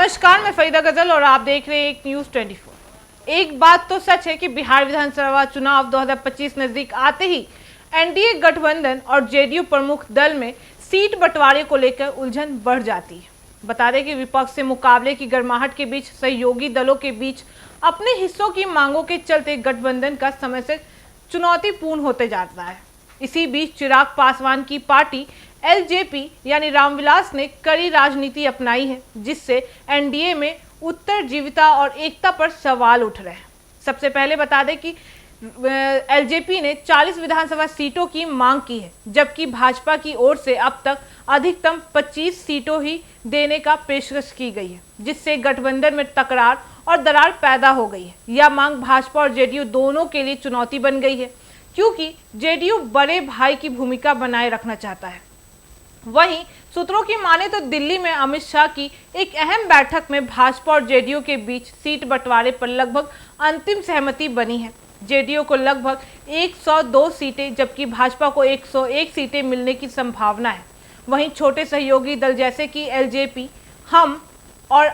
नमस्कार, मैं फरीदा गजल और आप देख रहे हैं एक न्यूज 24। एक बात तो सच है कि बिहार विधानसभा चुनाव 2025 नजदीक आते ही एनडीए गठबंधन और जेडीयू प्रमुख दल में सीट बंटवारे को लेकर उलझन बढ़ जाती है। बता दें कि विपक्ष से मुकाबले की गर्माहट के बीच सहयोगी दलों के बीच अपने हिस्सों की मांगों के चलते गठबंधन का समय से चुनौतीपूर्ण होते जाता है। इसी बीच चिराग पासवान की पार्टी एलजेपी यानी रामविलास ने कड़ी राजनीति अपनाई है, जिससे एनडीए में उत्तरजीविता और एकता पर सवाल उठ रहे हैं। सबसे पहले बता दें कि एलजेपी ने 40 विधानसभा सीटों की मांग की है, जबकि भाजपा की ओर से अब तक अधिकतम 25 सीटों ही देने का पेशकश की गई है, जिससे गठबंधन में तकरार और दरार पैदा हो गई है। यह मांग भाजपा और जेडीयू दोनों के लिए चुनौती बन गई है, क्योंकि जेडीयू बड़े भाई की भूमिका बनाए रखना चाहता है। वहीं सूत्रों की माने तो दिल्ली में अमित शाह की एक अहम बैठक में भाजपा और जेडीयू के बीच सीट बंटवारे पर लगभग अंतिम सहमति बनी है। जेडीयू को लगभग 102 सीटें जबकि भाजपा को 101 सीटें मिलने की संभावना है। वहीं छोटे सहयोगी दल जैसे कि एलजेपी, हम और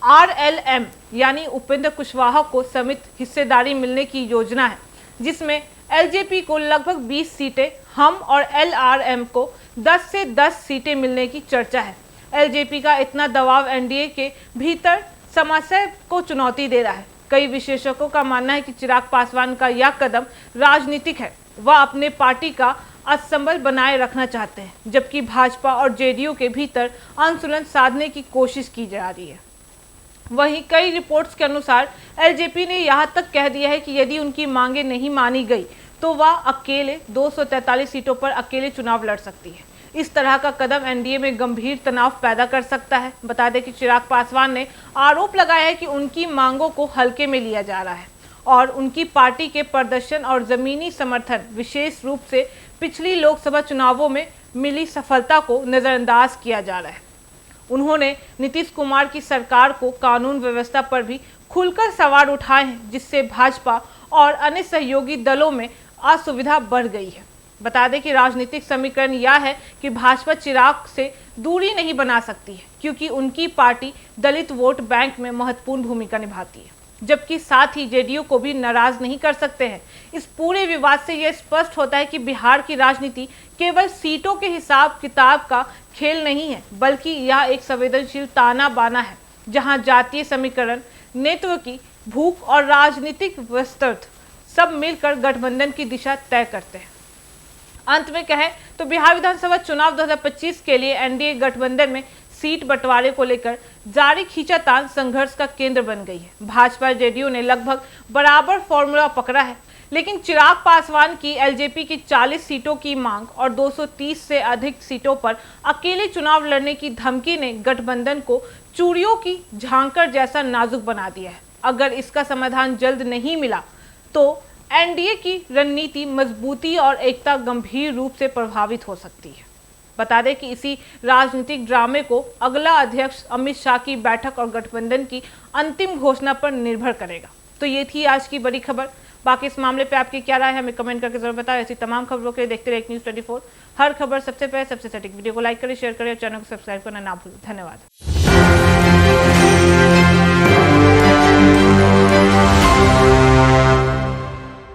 आरएलएम यानी उपेंद्र कुशवाहा को समेत हिस्सेदारी मिलने की योजना है, जिसमें एलजेपी को लगभग 20 सीटें, हम और एलआरएम को 10 से 10 सीटें मिलने की चर्चा है। एलजेपी का इतना दबाव एनडीए के भीतर समस्या को चुनौती दे रहा है। कई विशेषज्ञों का मानना है कि चिराग पासवान का यह कदम राजनीतिक है। वह अपने पार्टी का असंबल बनाए रखना चाहते हैं, जबकि भाजपा और जेडीयू के भीतर अनुकूलन साधने की कोशिश की जा रही है। वहीं कई रिपोर्ट्स के अनुसार एलजेपी ने यहां तक कह दिया है कि यदि उनकी मांगे नहीं मानी गई तो वह अकेले 243 सीटों पर अकेले चुनाव लड़ सकती है। इस तरह का कदम एनडीए में गंभीर तनाव पैदा कर सकता है। बता दें कि चिराग पासवान ने आरोप लगाया है कि उनकी मांगों को हल्के में लिया जा रहा है और उनकी पार्टी के प्रदर्शन और जमीनी समर्थन, विशेष रूप से पिछली लोकसभा चुनावों में मिली सफलता को नजरअंदाज किया जा रहा है। उन्होंने नीतीश कुमार की सरकार को कानून व्यवस्था पर भी खुलकर सवाल उठाए हैं, जिससे भाजपा और अन्य सहयोगी दलों में असुविधा बढ़ गई है। बता दें कि राजनीतिक समीकरण यह है कि भाजपा चिराग से दूरी नहीं बना सकती है, क्योंकि उनकी पार्टी दलित वोट बैंक में महत्वपूर्ण भूमिका निभाती है, जबकि साथ ही जेडीयू को भी नाराज नहीं कर सकते हैं। इस पूरे विवाद से यह स्पष्ट होता है कि बिहार की राजनीति केवल सीटों के हिसाब किताब का खेल नहीं है, बल्कि यह एक संवेदनशील ताना बाना है, जहां जातीय समीकरण, नेतृत्व की भूख और राजनीतिक वस्तुत्व सब मिलकर गठबंधन की दिशा तय करते हैं। अंत में कहें तो बिहार विधानसभा चुनाव 2025 के लिए एनडीए गठबंधन में सीट बंटवारे को लेकर जारी खींचातान संघर्ष का केंद्र बन गई है। भाजपा जेडीयू ने लगभग बराबर फॉर्मूला पकड़ा है, लेकिन चिराग पासवान की एलजेपी की 40 सीटों की मांग और 230 से अधिक सीटों पर अकेले चुनाव लड़ने की धमकी ने गठबंधन को चूड़ियों की झांकर जैसा नाजुक बना दिया है। अगर इसका समाधान जल्द नहीं मिला तो एनडीए की रणनीति, मजबूती और एकता गंभीर रूप से प्रभावित हो सकती है। बता दें कि इसी राजनीतिक ड्रामे को अगला अध्यक्ष अमित शाह की बैठक और गठबंधन की अंतिम घोषणा पर निर्भर करेगा। तो ये थी आज की बड़ी खबर। बाकी इस मामले पे आपकी क्या राय है हमें कमेंट करके जरूर बताएं। ऐसी तमाम खबरों के लिए देखते रहिए एक न्यूज 24। हर खबर सबसे पहले सबसे सटीक। वीडियो को लाइक करें, शेयर करें और चैनल को सब्सक्राइब करना ना भूलें। धन्यवाद।